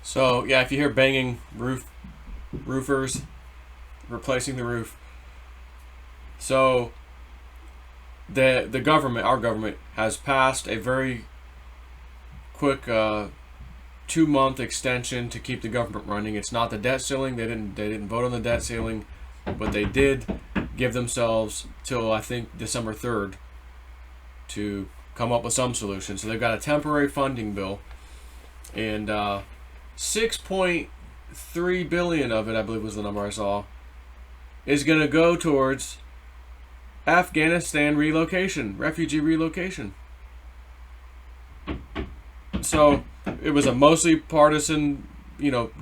So yeah, if you hear banging roofers replacing the roof. So the government, our government, has passed a very quick 2-month extension to keep the government running. It's not the debt ceiling. They didn't vote on the debt ceiling, but they did give themselves till I think December 3rd to come up with some solution. So they've got a temporary funding bill, and 6.3 billion of it, I believe was the number I saw, is going to go towards Afghanistan relocation, refugee relocation. So it was a mostly partisan,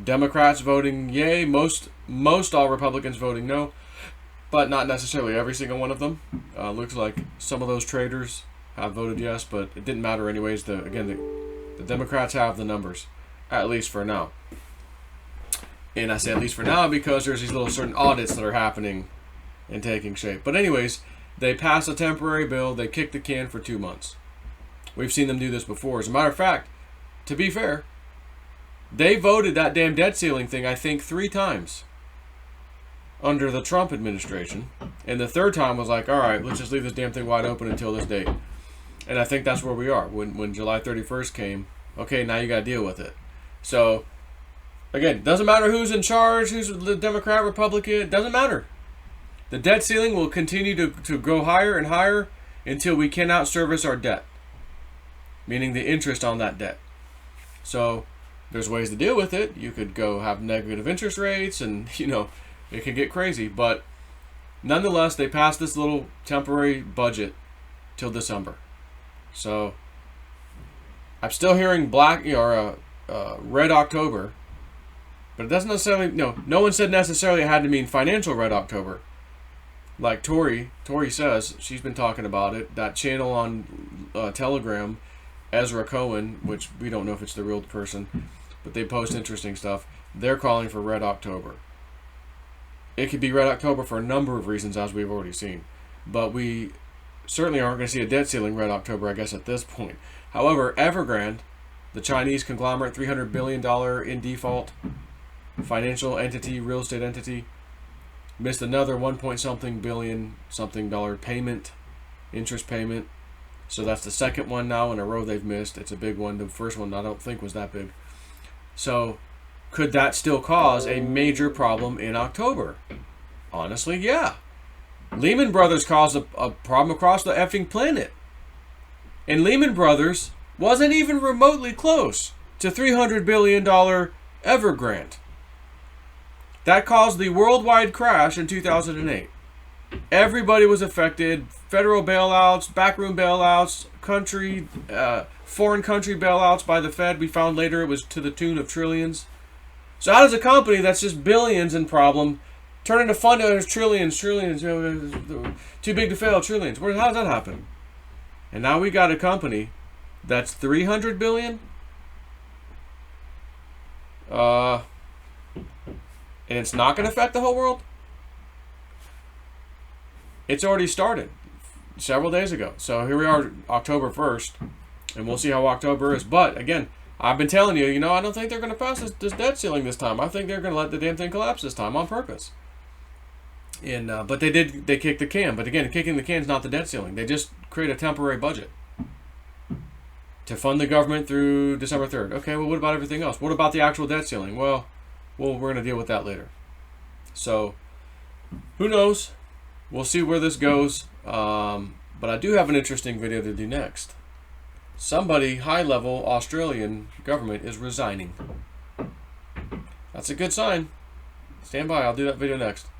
Democrats voting yay, most all Republicans voting no, but not necessarily every single one of them. Looks like some of those traitors have voted yes, but it didn't matter anyways. The Democrats have the numbers, at least for now. And I say at least for now because there's these little certain audits that are happening and taking shape. But anyways, they passed a temporary bill. They kicked the can for 2 months. We've seen them do this before. As a matter of fact, to be fair, they voted that damn debt ceiling thing, I think, 3 times under the Trump administration. And the third time was like, all right, let's just leave this damn thing wide open until this date. And I think that's where we are. When July 31st came, okay, now you got to deal with it. So, again, doesn't matter who's in charge, who's the Democrat, Republican, it doesn't matter. The debt ceiling will continue to go higher and higher until we cannot service our debt, meaning the interest on that debt. So there's ways to deal with it. You could go have negative interest rates and, it can get crazy. But nonetheless, they passed this little temporary budget till December. So I'm still hearing Red October. But it doesn't necessarily, no one said necessarily it had to mean financial Red October. Like Tori says, she's been talking about it. That channel on Telegram, Ezra Cohen, which we don't know if it's the real person, but they post interesting stuff. They're calling for Red October. It could be Red October for a number of reasons, as we've already seen. But we certainly aren't going to see a debt ceiling Red October, I guess, at this point. However, Evergrande, the Chinese conglomerate, $300 billion in default financial entity, real estate entity, missed another 1 billion payment, interest payment. So that's the second one now in a row they've missed. It's a big one. The first one I don't think was that big. So could that still cause a major problem in October? Honestly, yeah. Lehman Brothers caused a problem across the effing planet. And Lehman Brothers wasn't even remotely close to $300 billion Evergrande. That caused the worldwide crash in 2008. Everybody was affected. Federal bailouts, backroom bailouts, foreign country bailouts by the Fed. We found later it was to the tune of trillions. So how does a company that's just billions in problem turn into fund as trillions, too big to fail, trillions? How does that happen? And now we got a company that's 300 billion. And it's not going to affect the whole world? It's already started several days ago. So here we are, October 1st, and we'll see how October is. But again, I've been telling you, I don't think they're going to pass this debt ceiling this time. I think they're going to let the damn thing collapse this time on purpose. And but they kicked the can. But again, kicking the can is not the debt ceiling. They just create a temporary budget to fund the government through December 3rd. Okay, well, what about everything else? What about the actual debt ceiling? Well, we're going to deal with that later. So, who knows? We'll see where this goes. But I do have an interesting video to do next. Somebody, high-level Australian government, is resigning. That's a good sign. Stand by. I'll do that video next.